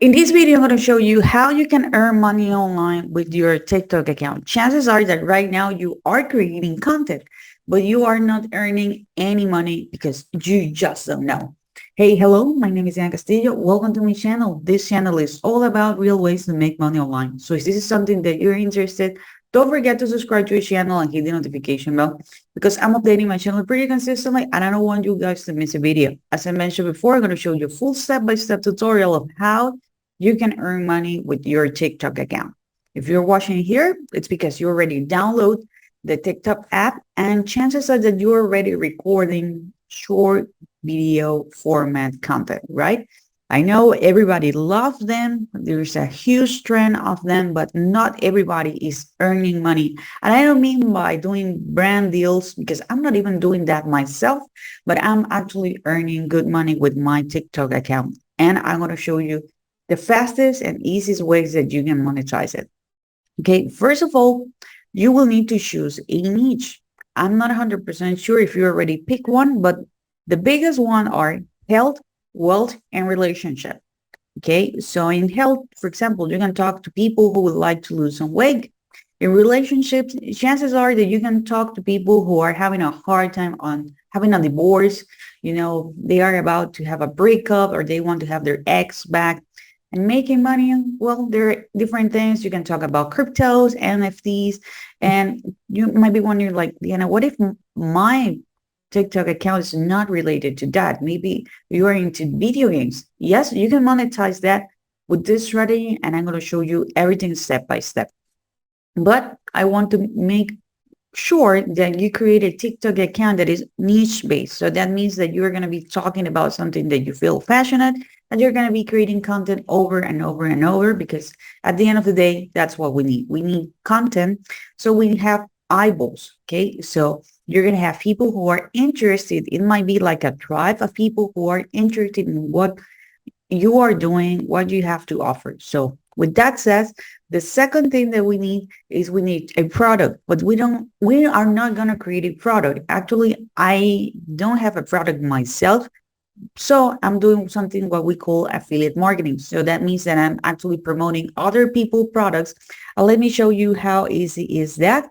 In this video, I'm going to show you how you can earn money online with your TikTok account. Chances are that right now you are creating content, but you are not earning any money because you just don't know. Hey, hello, my name is Castillo. Welcome to my channel. This channel is all about real ways to make money online. So if this is something that you're interested, don't forget to subscribe to the channel and hit the notification bell because I'm updating my channel pretty consistently and I don't want you guys to miss a video. As I mentioned before, I'm going to show you a full step-by-step tutorial of how you can earn money with your TikTok account. If you're watching here, it's because you already download the TikTok app and chances are that you're already recording short video format content, right? I know everybody loves them. There's a huge trend of them, but not everybody is earning money. And I don't mean by doing brand deals because I'm not even doing that myself, but I'm actually earning good money with my TikTok account. And I'm going to show you the fastest and easiest ways that you can monetize it. Okay, first of all, you will need to choose a niche. I'm not 100% sure if you already pick one, but the biggest one are health, wealth, and relationship. Okay, so in health, for example, you can talk to people who would like to lose some weight. In relationships, chances are that you can talk to people who are having a hard time on having a divorce. You know, they are about to have a breakup or they want to have their ex back and making money. Well, there are different things. You can talk about cryptos, NFTs, and you might be wondering, like, what if my TikTok account is not related to that? Maybe you are into video games. Yes, you can monetize that with this strategy, and I'm going to show you everything step by step. But I want to make sure that you create a TikTok account that is niche based. So that means that you're going to be talking about something that you feel passionate and you're going to be creating content over and over and over because at the end of the day, that's what we need. We need content. So we have eyeballs. Okay. So you're going to have people who are interested. It might be like a tribe of people who are interested in what you are doing, what you have to offer. So with that said, the second thing that we need is we need a product, but we are not going to create a product. Actually, I don't have a product myself. So I'm doing something what we call affiliate marketing. So that means that I'm actually promoting other people products. Let me show you how easy is that.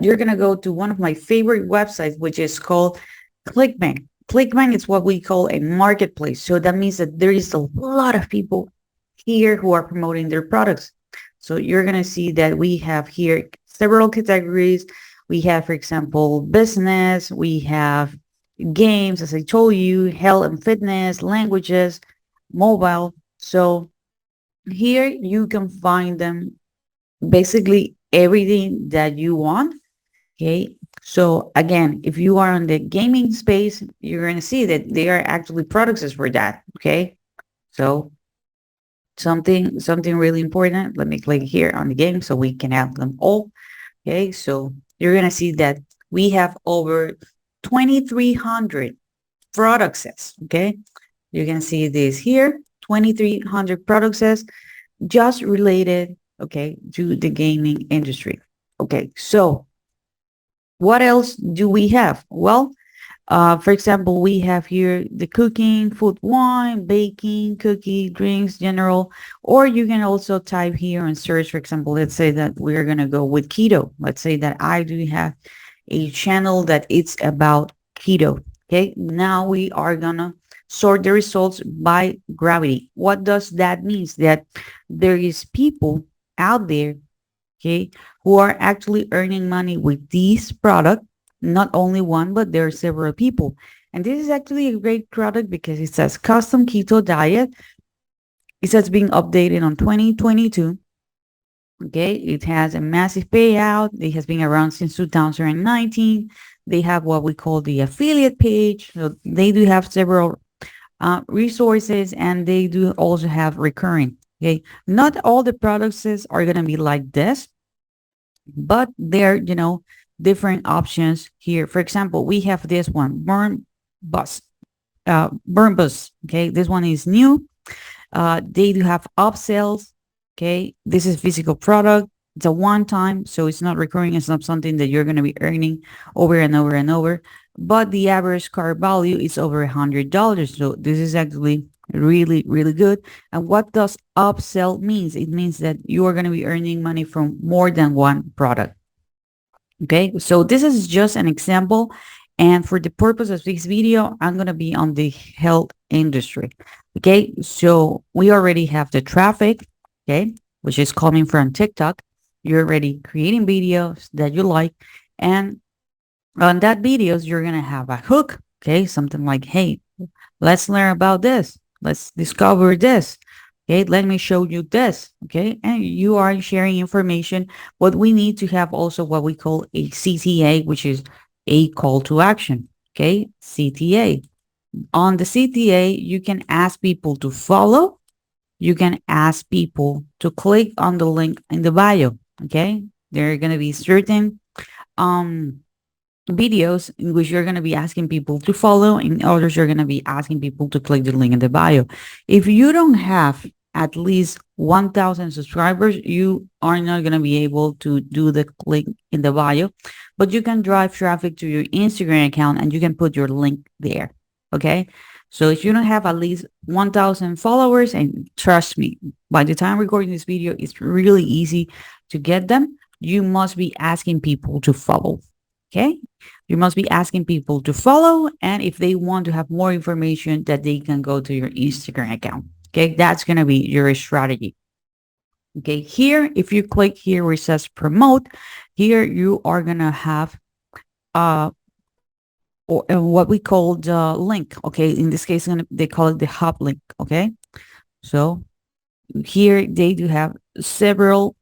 You're going to go to one of my favorite websites, which is called ClickBank. ClickBank is what we call a marketplace. So that means that there is a lot of people here who are promoting their products. So you're going to see that we have here several categories. We have, for example, business. We have games, as I told you, health and fitness, languages, mobile. So here you can find them basically everything that you want. Okay. So again, if you are on the gaming space, you're going to see that they are actually products for that. Okay. So something really important. Let me click here on the game so we can have them all. Okay. So you're going to see that we have over 2,300 product sets. Okay. You can see this here, 2,300 product sets just related, okay, to the gaming industry. Okay. So what else do we have? Well, for example, we have here the cooking, food, wine, baking, cookie, drinks, general, or you can also type here and search, for example, let's say that we're going to go with keto. Let's say that I do have a channel that it's about keto. Okay. Now we are going to sort the results by gravity. What does that mean? That there is people out there, okay, who are actually earning money with this product, not only one, but there are several people. And this is actually a great product because it says custom keto diet. It says being updated on 2022. Okay, it has a massive payout. It has been around since 2019. They have what we call the affiliate page. So they do have several resources and they do also have recurring. Okay, not all the products are going to be like this, but there, different options here. For example, we have this one, Bus, Burn Bus. Okay, this one is new. They do have upsells. Okay, this is physical product. It's a one time, so it's not recurring. It's not something that you're going to be earning over and over and over. But the average cart value is over $100. So this is actually Really, really good. And what does upsell means? It means that you are going to be earning money from more than one product. Okay, so this is just an example. And for the purpose of this video, I'm going to be on the health industry. Okay, so we already have the traffic, okay, which is coming from TikTok. You're already creating videos that you like. And on that videos, you're going to have a hook, okay, something like, hey, let's learn about this. Let's discover this. Okay, let me show you this. Okay, and you are sharing information, but we need to have also what we call a CTA, which is a call to action. Okay, CTA. On the CTA, you can ask people to follow. You can ask people to click on the link in the bio. Okay, there are going to be certain um videos in which you're going to be asking people to follow, and others you're going to be asking people to click the link in the bio. If you don't have at least 1,000 subscribers, you are not going to be able to do the click in the bio, but you can drive traffic to your Instagram account and you can put your link there. Okay. So if you don't have at least 1,000 followers, and trust me, by the time recording this video, it's really easy to get them. You must be asking people to follow. Okay. You must be asking people to follow. And if they want to have more information, that they can go to your Instagram account. Okay. That's going to be your strategy. Okay. Here, if you click here where it says promote, here you are going to have uh, or what we call the link. Okay. In this case, they call it the hub link. Okay. So here they do have several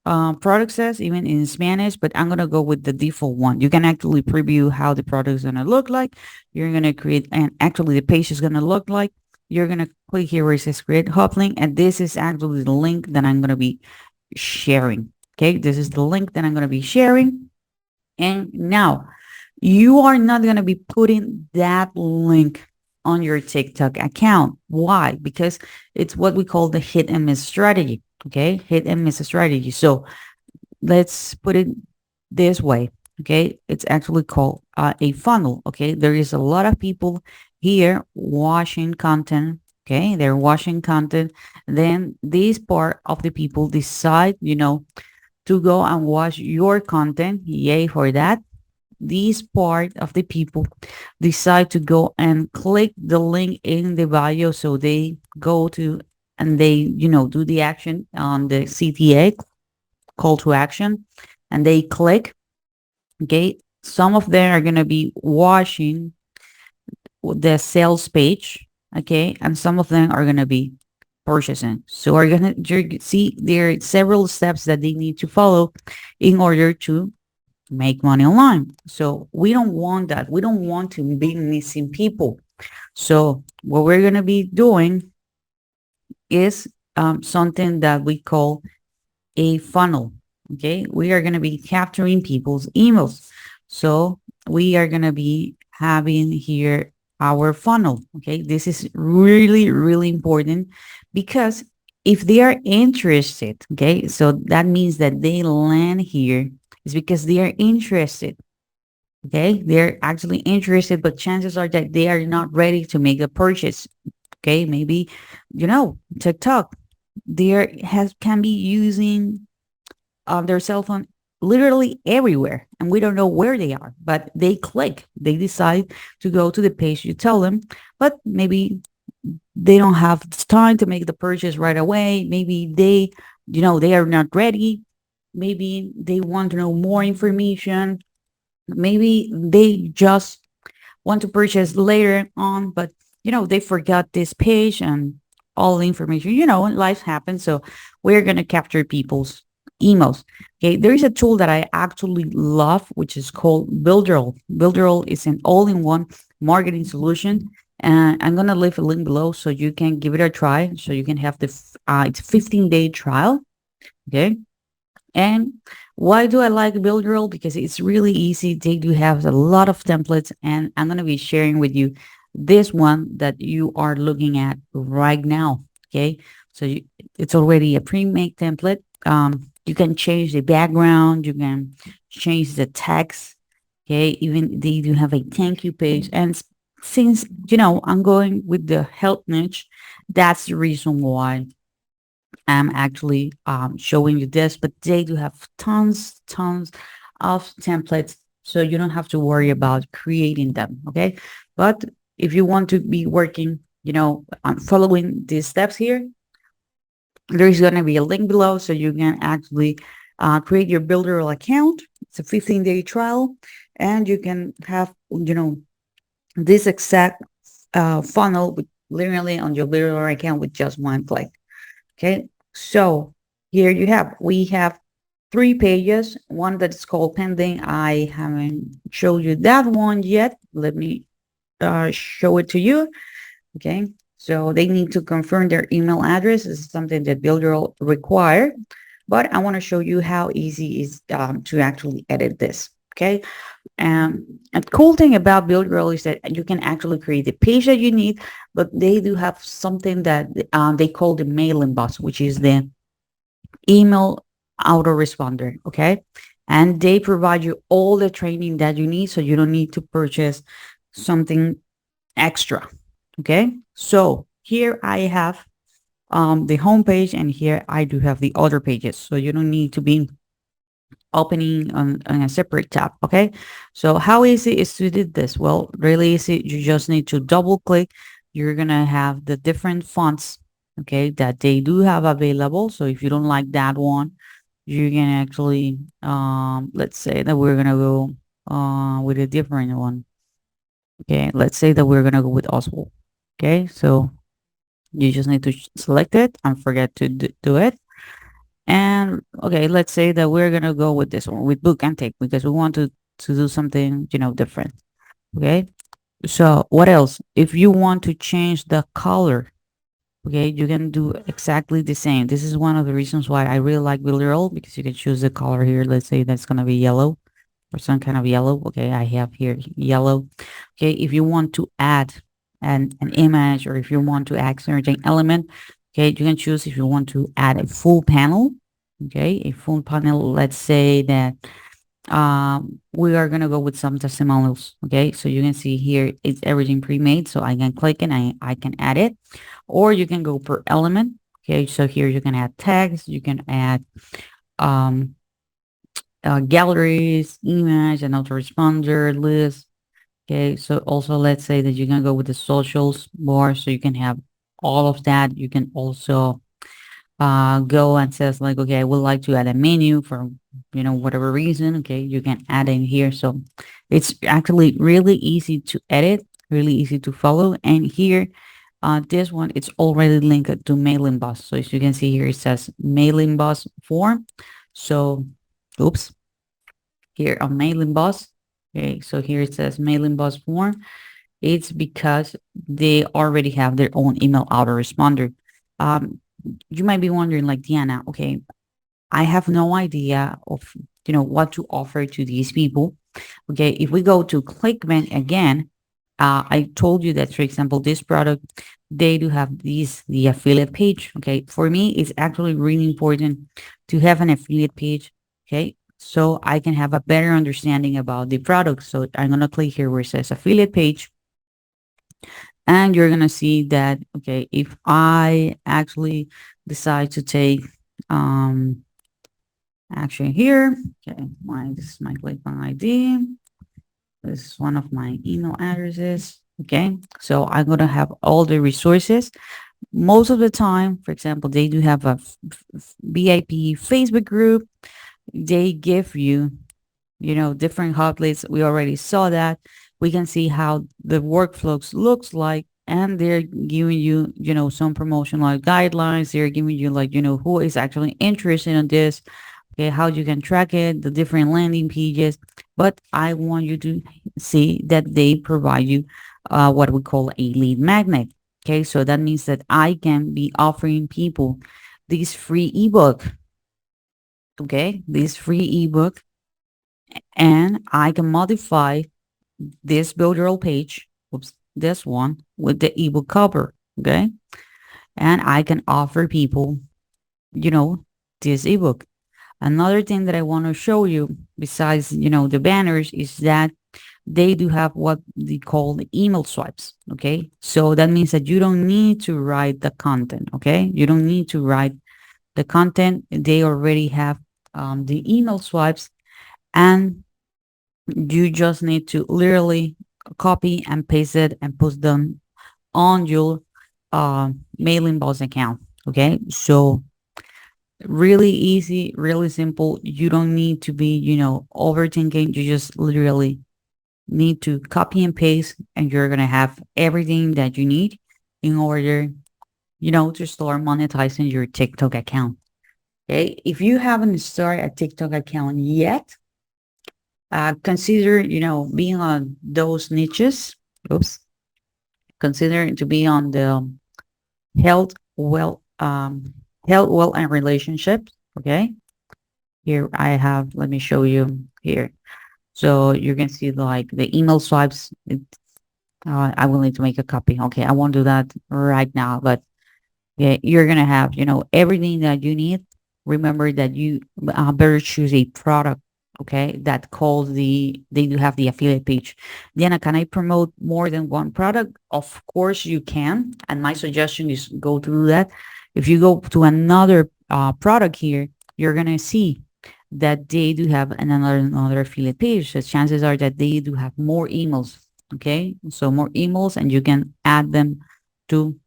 product says even in Spanish, but I'm gonna go with the default one. You can actually preview how the product is gonna look like. You're gonna create, and actually the page is gonna look like. You're gonna click here where it says create hub link, and this is actually the link that I'm gonna be sharing. Okay, this is the link that I'm gonna be sharing. And now you are not gonna be putting that link on your TikTok account. Why? Because it's what we call the hit and miss strategy. Okay, hit and miss strategy. So let's put it this way. Okay, it's actually called a funnel. Okay, there is a lot of people here watching content. Okay, they're watching content. Then this part of the people decide, to go and watch your content. Yay for that. This part of the people decide to go and click the link in the bio, so they go to and they do the action on the CTA, call to action, and they click. Okay, some of them are going to be watching the sales page. Okay, and some of them are going to be purchasing. So are going to see there are several steps that they need to follow in order to make money online. So we don't want that. We don't want to be missing people. So what we're going to be doing is something that we call a funnel. Okay, we are going to be capturing people's emails. So we are going to be having here our funnel. Okay, this is really, really important because if they are interested, okay, so that means that they land here is because they are interested. Okay, they're actually interested, but chances are that they are not ready to make a purchase. Okay, maybe TikTok. There has can be using their cell phone literally everywhere, and we don't know where they are, but they click. They decide to go to the page you tell them, but maybe they don't have time to make the purchase right away. Maybe they are not ready. Maybe they want to know more information. Maybe they just want to purchase later on, but they forgot this page and all the information. Life happens. So we're going to capture people's emails. Okay, there is a tool that I actually love, which is called Builderall. Builderall is an all-in-one marketing solution, and I'm going to leave a link below so you can give it a try, so you can have it's a 15-day trial. Okay, and why do I like Builderall? Because it's really easy. They do have a lot of templates, and I'm going to be sharing with you this one that you are looking at right now. Okay, so it's already a pre-made template. You can change the background, you can change the text. Okay, even they do have a thank you page, and since, I'm going with the health niche, that's the reason why I'm actually showing you this, but they do have tons of templates. So you don't have to worry about creating them. Okay. But if you want to be working, on following these steps here, there's going to be a link below so you can actually create your builder account. It's a 15-day trial, and you can have, this exact funnel with literally on your builder account with just one click. Okay, so here we have 3 pages. One that's called pending. I haven't showed you that one yet. Let me show it to you. Okay, so they need to confirm their email address. This is something that Builder will require, but I want to show you how easy it is to actually edit this. Okay, a cool thing about Builder is that you can actually create the page that you need, but they do have something that they call the mailing box, which is the email autoresponder. Okay, and they provide you all the training that you need, so you don't need to purchase something extra. Okay, so here I have the home page, and here I do have the other pages, so you don't need to be opening on a separate tab. Okay, so how easy is to do this? Well, really easy. You just need to double click. You're gonna have the different fonts, okay, that they do have available. So if you don't like that one, you can actually let's say that we're gonna go with a different one. Okay, let's say that we're gonna go with Oswald. Okay, so you just need to select it and forget to do it. And okay, let's say that we're gonna go with this one, with book and take, because we want to do something, different. Okay. So what else? If you want to change the color, okay, you can do exactly the same. This is one of the reasons why I really like Builder, because you can choose the color here. Let's say that's gonna be yellow or some kind of yellow. Okay, I have here yellow. Okay, if you want to add an image, or if you want to add certain element, okay, you can choose if you want to add a full panel. Okay, a full panel. Let's say that we are gonna go with some testimonials. Okay, so you can see here it's everything pre-made, so I can click and I can add it, or you can go per element. Okay, so here you can add tags, you can add um galleries, image, and autoresponder list. Okay, so also let's say that you can go with the socials bar, so you can have all of that. You can also go and says like, okay, I would like to add a menu for, whatever reason. Okay, you can add in here. So it's actually really easy to edit, really easy to follow. And here, this one, it's already linked to mailing boss. So as you can see here, it says mailing boss form. So, oops, here on mailing boss. Okay, so here it says mailing boss form. It's because they already have their own email autoresponder. Um, you might be wondering, like, Diana, okay, I have no idea of, what to offer to these people. Okay, if we go to ClickBank again, I told you that, for example, this product, they do have the affiliate page. Okay, for me, it's actually really important to have an affiliate page. Okay, so I can have a better understanding about the product. So I'm gonna click here where it says affiliate page, and you're gonna see that, okay, if I actually decide to take action here, okay, this is my ClickBank ID. This is one of my email addresses. Okay, so I'm gonna have all the resources. Most of the time, for example, they do have a VIP Facebook group. They give you, different hotlets. We already saw that. We can see how the workflows looks like, and they're giving you, some promotional guidelines. They're giving you, like, who is actually interested in this. Okay, how you can track it, the different landing pages. But I want you to see that they provide you what we call a lead magnet. Okay, so that means that I can be offering people this free ebook. Okay, this free ebook, and I can modify this build your page, oops, this one with the ebook cover. Okay, and I can offer people, this ebook. Another thing that I want to show you, besides, the banners, is that they do have what they call the email swipes. Okay. So that means that you don't need to write the content. Okay. You don't need to write the content. They already have the email swipes, and you just need to literally copy and paste it and post them on your mailing boss account. Okay. So really easy, really simple. You don't need to be, overthinking. You just literally need to copy and paste, and you're going to have everything that you need in order, to start monetizing your TikTok account. Okay. If you haven't started a TikTok account yet, consider, being on those niches. Oops. Consider to be on the health, well, and relationships. Okay. Here I have, let me show you here. So you can see like the email swipes. I will need to make a copy. Okay. I won't do that right now, but yeah, you're gonna have, everything that you need. Remember that you better choose a product, okay, that calls they do have the affiliate page. Diana, can I promote more than one product? Of course you can. And my suggestion is go to do that. If you go to another product here, you're gonna see that they do have another affiliate page. So chances are that they do have more emails. Okay, so more emails, and you can add them to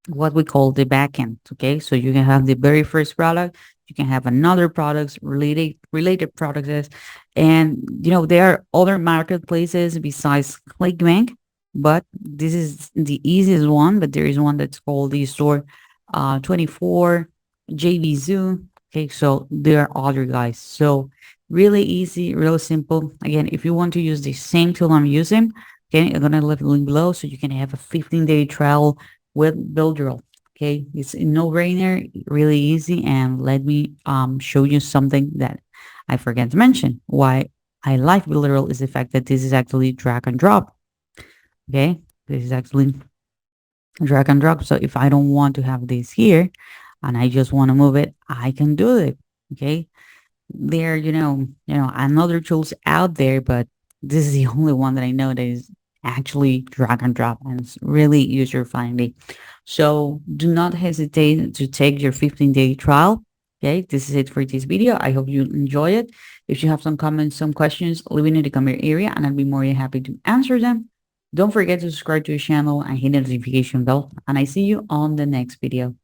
what we call the backend. Okay, so you can have the very first product, you can have another products, related products, and there are other marketplaces besides ClickBank, but this is the easiest one. But there is one that's called the store 24, JV Zoo. Okay, so there are other guys. So really easy, real simple. Again, if you want to use the same tool I'm using, okay, I'm gonna leave the link below so you can have a 15-day trial with Builderall. Okay, it's a no-brainer, really easy. And let me show you something that I forgot to mention. Why I like Builderall is the fact that this is actually drag and drop. Okay, this is actually drag and drop. So if I don't want to have this here and I just want to move it, I can do it. Okay, there, another tools out there, but this is the only one that I know that is actually drag and drop, and it's really user friendly. So do not hesitate to take your 15-day trial. Okay, this is it for this video. I hope you enjoy it. If you have some comments, some questions, leave it in the comment area, and I'll be more than happy to answer them. Don't forget to subscribe to the channel and hit the notification bell, and I see you on the next video.